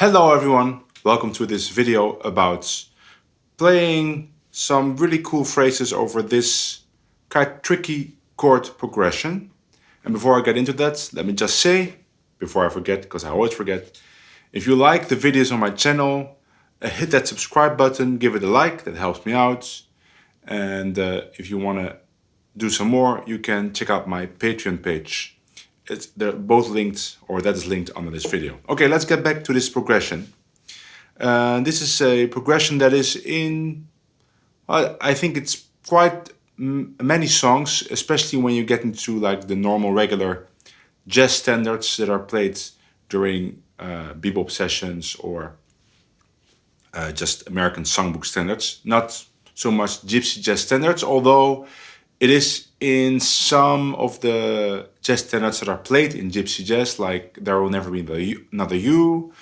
Hello everyone, welcome to this video about playing some really cool phrases over this kind of tricky chord progression. And before I get into that, let me just say, before I forget, because I always forget, if you like the videos on my channel, hit that subscribe button, give it a like, that helps me out. And if you want to do some more, you can check out my Patreon page. They're both linked, or that is linked under this video. Okay, let's get back to this progression. This is a progression that is in, I think it's quite many songs, especially when you get into like the normal regular jazz standards that are played during bebop sessions or just American songbook standards. Not so much gypsy jazz standards, although it is in some of the jazz standards that are played in gypsy jazz, like There Will Never Be Another You.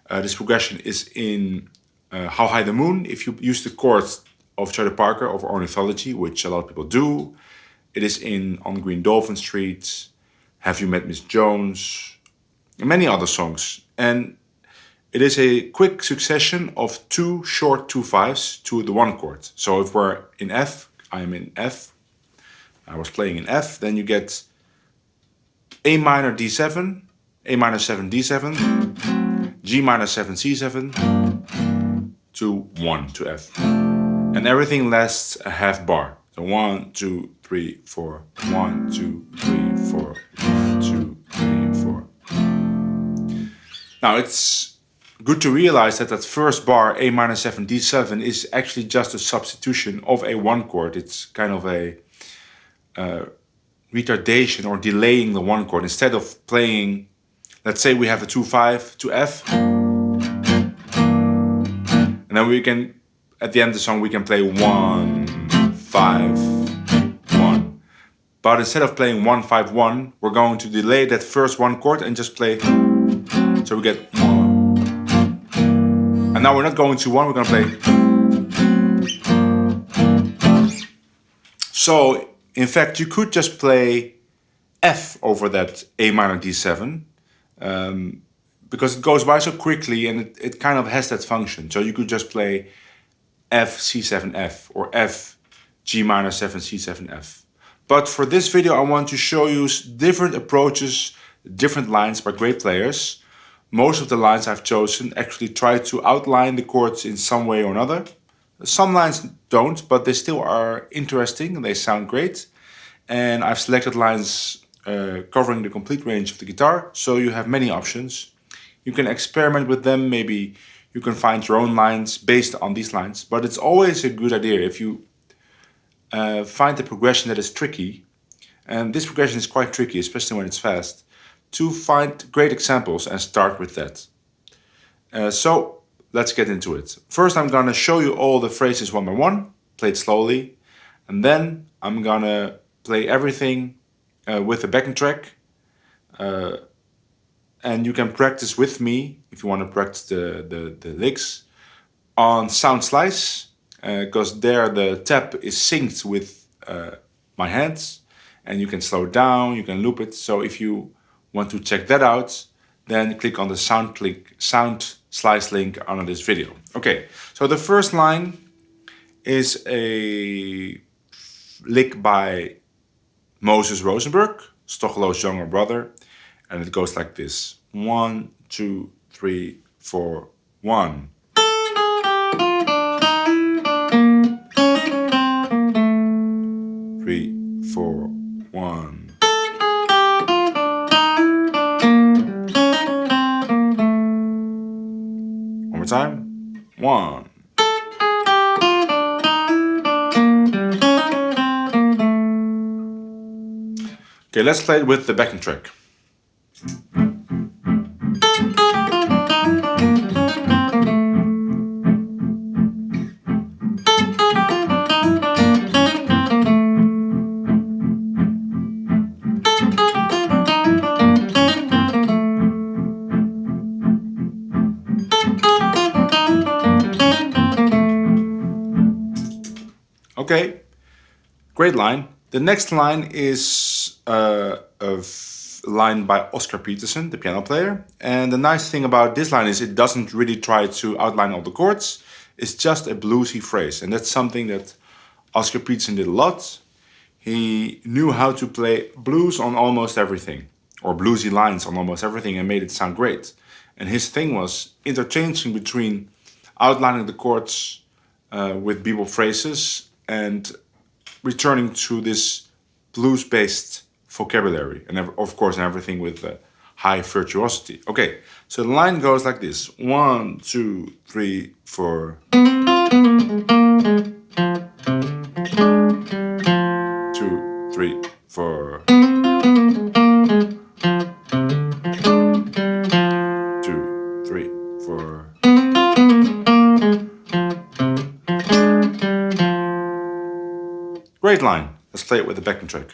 This progression is in How High the Moon, if you use the chords of Charlie Parker of Ornithology, which a lot of people do. It is in On Green Dolphin Street, Have You Met Miss Jones, and many other songs. And it is a quick succession of two short 2/5s to the one chord. So if we're in F, I am in F, I was playing in F, then you get A minor D7, A minor 7 D7, G minor 7 C7 to 1 to F. And everything lasts a half bar. So 1, 2, 3, 4, 1, 2, 3, 4, 1, 2, 3, 4. Now it's good to realize that that first bar, A minor 7 D7, is actually just a substitution of a one chord. It's kind of a retardation or delaying the one chord. Instead of playing, let's say we have a 2/5 to F, and then we can, at the end of the song, we can play 1, 5, 1. But instead of playing 1, 5, 1, we're going to delay that first one chord and just play, so we get 1. And now we're not going to 1, we're going to play. So in fact, you could just play F over that A minor D7 because it goes by so quickly and it kind of has that function. So you could just play F, C7, F or F, G minor 7, C7, F. But for this video, I want to show you different approaches, different lines by great players. Most of the lines I've chosen actually try to outline the chords in some way or another. Some lines don't, but they still are interesting and they sound great. And I've selected lines covering the complete range of the guitar, so you have many options. You can experiment with them, maybe you can find your own lines based on these lines, but it's always a good idea if you find a progression that is tricky, and this progression is quite tricky, especially when it's fast, to find great examples and start with that. So let's get into it. First, I'm gonna show you all the phrases one by one, played slowly, and then I'm gonna play everything with a backing track. And you can practice with me, if you want to practice the licks, on Sound Slice, because there the tap is synced with my hands, and you can slow it down, you can loop it. So if you want to check that out, then click on the Sound Slice link under this video. Okay, so the first line is a lick by Moses Rosenberg, Stokely's younger brother, and it goes like this: 1, 2, 3, 4, 1. Three, 4, 1. One more time. 1. Okay, let's play it with the backing track. Okay, great line. The next line is a line by Oscar Peterson, the piano player. And the nice thing about this line is it doesn't really try to outline all the chords. It's just a bluesy phrase. And that's something that Oscar Peterson did a lot. He knew how to play blues on almost everything, or bluesy lines on almost everything, and made it sound great. And his thing was interchanging between outlining the chords with bebop phrases and returning to this blues-based vocabulary, and of course, and everything with high virtuosity. Okay, so the line goes like this: 1, 2, 3, 4. 2, 3, 4. 2, 3, 4. Great line. Let's play it with the backing track.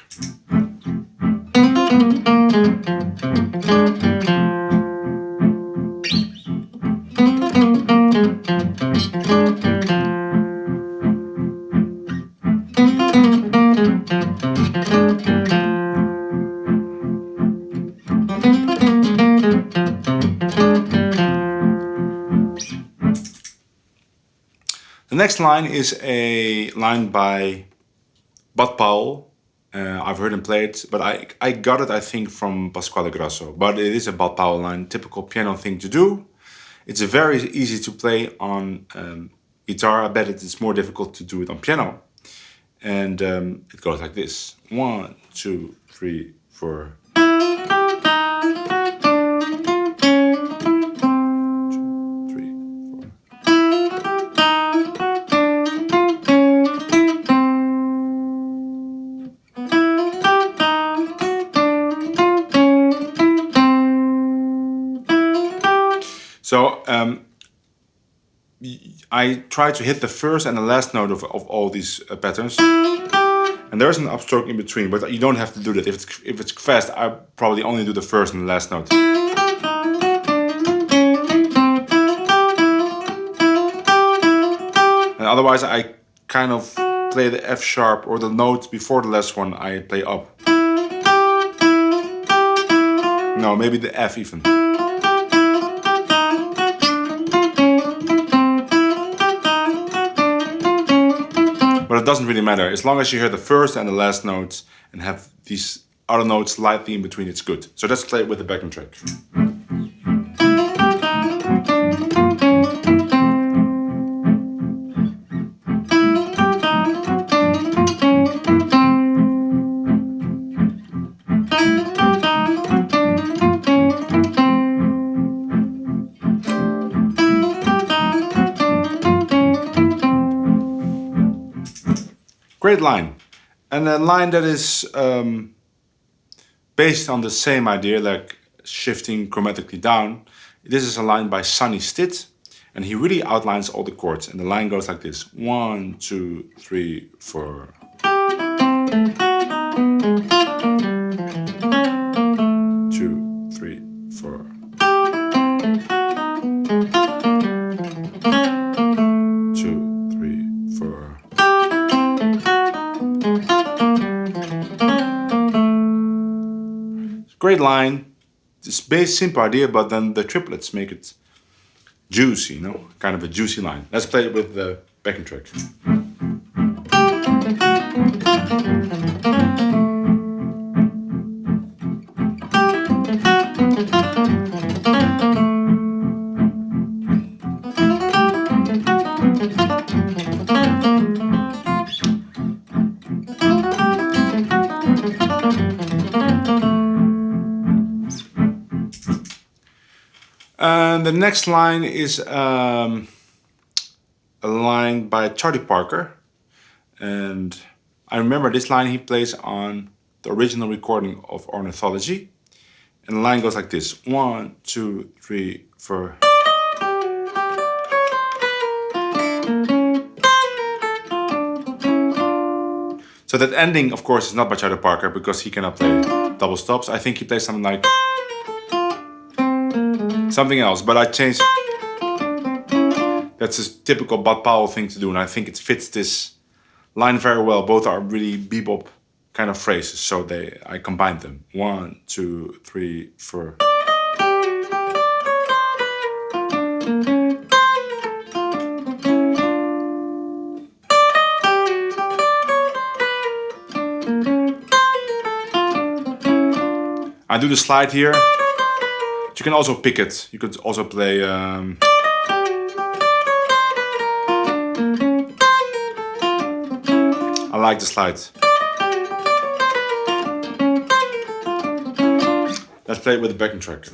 The next line is a line by Powell. I've heard him play it, but I got it, I think, from Pasquale Grasso. But it is a Powell line, typical piano thing to do. It's very easy to play on guitar. I bet it's more difficult to do it on piano. And it goes like this: 1, 2, 3, 4. 2, 3, 4. So I try to hit the first and the last note of all these patterns, and there's an upstroke in between, but you don't have to do that. If it's fast, I probably only do the first and the last note. And otherwise, I kind of play the F sharp, or the note before the last one I play up. No, maybe the F even. But it doesn't really matter. As long as you hear the first and the last notes and have these other notes slightly in between, it's good. So let's play it with the backing track. Great line. And a line that is based on the same idea, like shifting chromatically down. This is a line by Sonny Stitt, and he really outlines all the chords. And the line goes like this: 1, 2, 3, 4. 2, 3, 4. 2, 3, 4. Great line. It's base simple idea, but then the triplets make it juicy, you know, kind of a juicy line. Let's play it with the backing track. And the next line is a line by Charlie Parker. And I remember this line he plays on the original recording of Ornithology. And the line goes like this: 1, 2, 3, 4. So that ending, of course, is not by Charlie Parker because he cannot play double stops. I think he plays something like something else, but I changed. That's a typical Powell thing to do, and I think it fits this line very well. Both are really bebop kind of phrases, so I combined them. 1, 2, 3, 4. I do the slide here. But you can also pick it. You could also play. I like the slide. Let's play it with the backing track.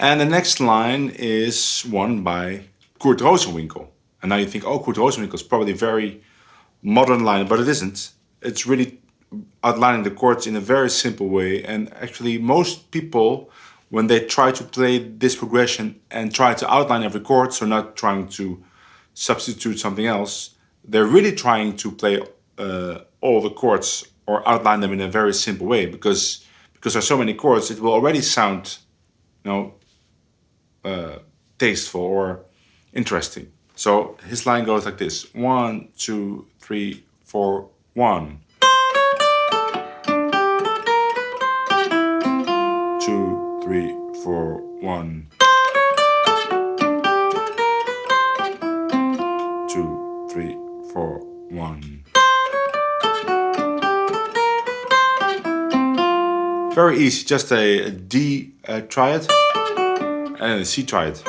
And the next line is one by Kurt Rosenwinkel. And now you think, oh, Kurt Rosenwinkel is probably a very modern line, but it isn't. It's really outlining the chords in a very simple way. And actually, most people, when they try to play this progression and try to outline every chord, so not trying to substitute something else, they're really trying to play all the chords or outline them in a very simple way, because there's so many chords, it will already sound, tasteful or interesting. So his line goes like this: 1, 2, 3, 4, 1. 2, 3, 4, 1. 2, 3, 4, 1. Very easy, just a D triad and a C triad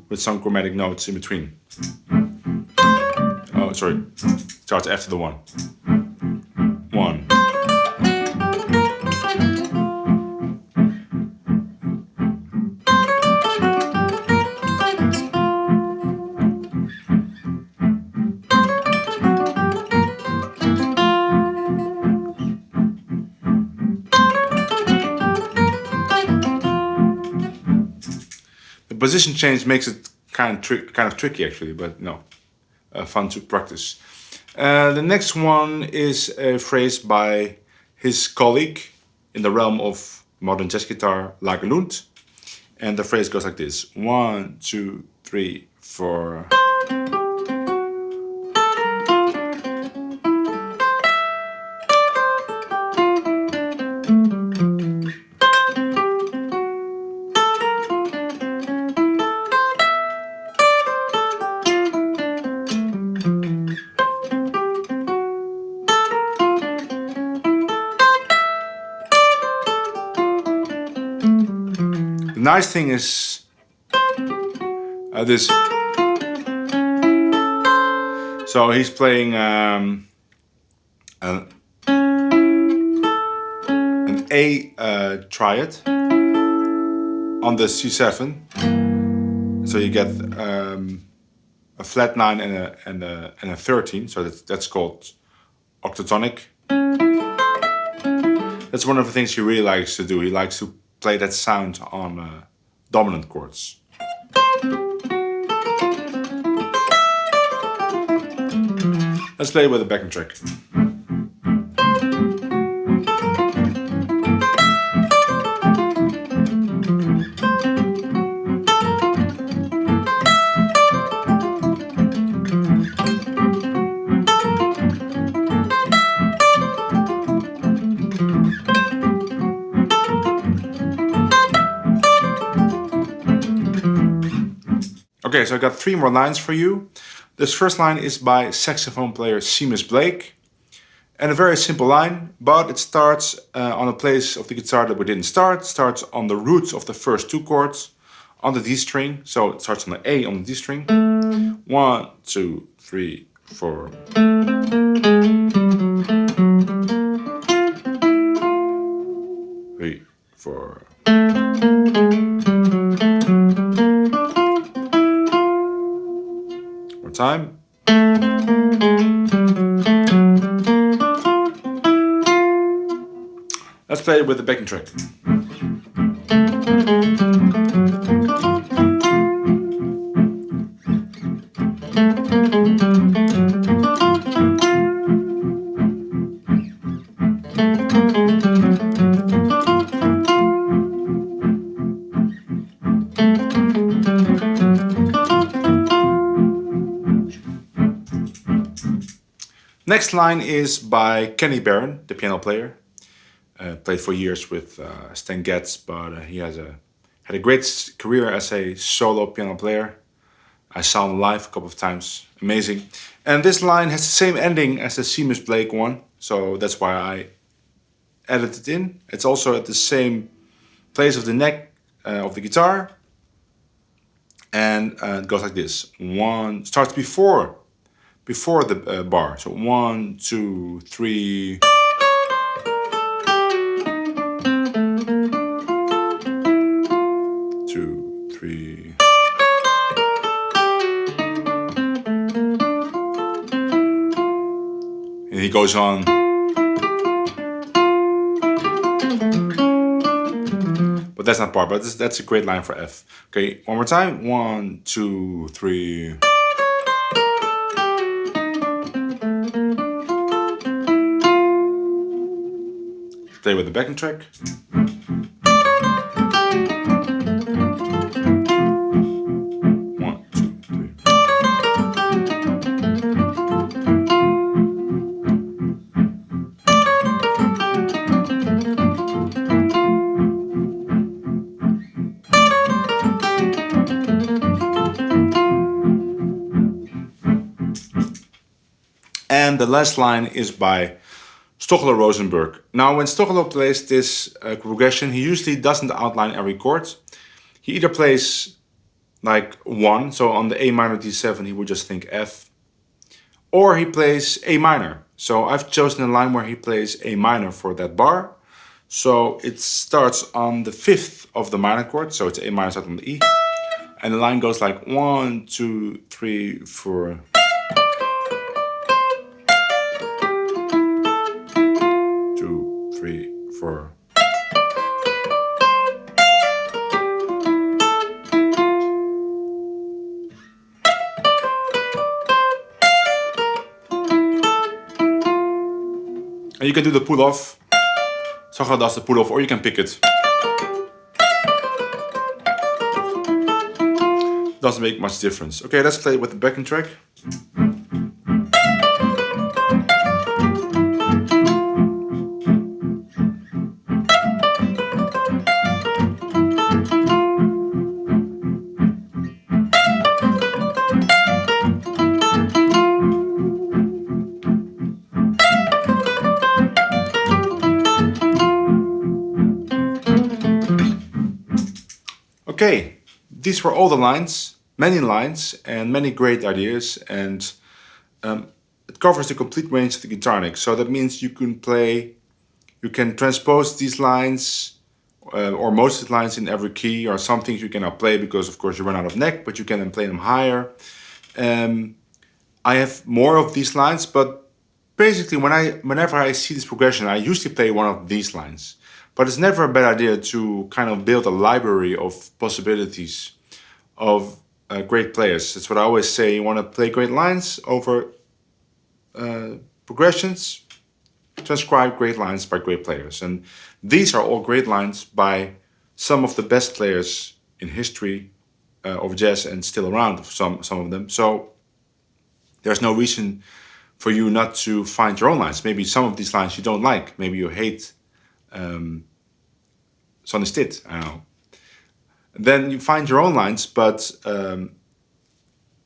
with some chromatic notes in between. Oh, sorry, starts after the 1. 1. The position change makes it kind of tricky actually, but no, fun to practice. The next one is a phrase by his colleague in the realm of modern jazz guitar, Lagerlund, and the phrase goes like this: 1, 2, 3, 4. The nice thing is this. So he's playing an A triad on the C7. So you get a flat 9 and a 13. So that's called octatonic. That's one of the things he really likes to do. He likes to play that sound on dominant chords. Let's play with a backing track. Okay, so I got 3 more lines for you. This first line is by saxophone player Seamus Blake. And a very simple line, but it starts on a place of the guitar that we didn't start. It starts on the roots of the first 2 chords on the D string. So it starts on the A on the D string. 1, 2, 3, 4. Three, 4. More time. Let's play it with the backing track. Next line is by Barron, the piano player. Played for years with Stan Getz, but he had a great career as a solo piano player. I saw him live a couple of times. Amazing. And this line has the same ending as the Seamus Blake one, so that's why I added it in. It's also at the same place of the neck of the guitar. And it goes like this. One starts before the bar. So 1, 2, 3. And he goes on. But that's not part, but that's a great line for F. Okay, one more time. 1, 2, 3. Play with the backing track. And the last line is by Stokely Rosenberg. Now, when Stokely plays this progression, he usually doesn't outline every chord. He either plays like 1, so on the A minor D7 he would just think F, or he plays A minor. So I've chosen a line where he plays A minor for that bar. So it starts on the 5th of the minor chord, so it's A minor set on the E, and the line goes like 1, 2, 3, 4. And you can do the pull-off. Sacha does the pull-off, or you can pick it. Doesn't make much difference. Okay, let's play with the backing track. Okay, these were all the lines, many lines and many great ideas, and it covers the complete range of the guitar neck. So that means you can transpose these lines or most of the lines in every key, or some things you cannot play because of course you run out of neck, but you can then play them higher. I have more of these lines, but basically whenever I see this progression, I usually play one of these lines. But it's never a bad idea to kind of build a library of possibilities of great players. That's what I always say. You want to play great lines over progressions, transcribe great lines by great players. And these are all great lines by some of the best players in history of jazz and still around, some of them. So there's no reason for you not to find your own lines. Maybe some of these lines you don't like. Maybe you hate Sonny Stitt, I don't know. Then you find your own lines, but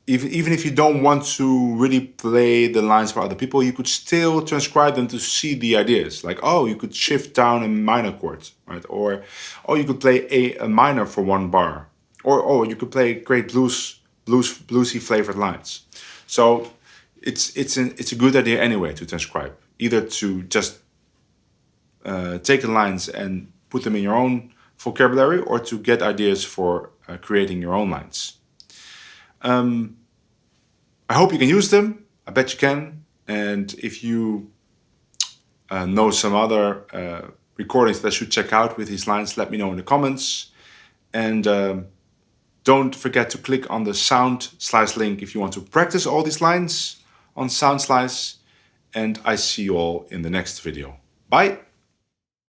even if you don't want to really play the lines for other people, you could still transcribe them to see the ideas. Like, oh, you could shift down a minor chord, right? Or, oh, you could play a minor for one bar. Or, oh, you could play great bluesy flavored lines. So it's a good idea anyway to transcribe. Either to just take the lines and put them in your own vocabulary, or to get ideas for creating your own lines. I hope you can use them. I bet you can. And if you know some other recordings that I should check out with these lines, let me know in the comments. And don't forget to click on the Sound Slice link if you want to practice all these lines on Sound Slice. And I see you all in the next video. Bye!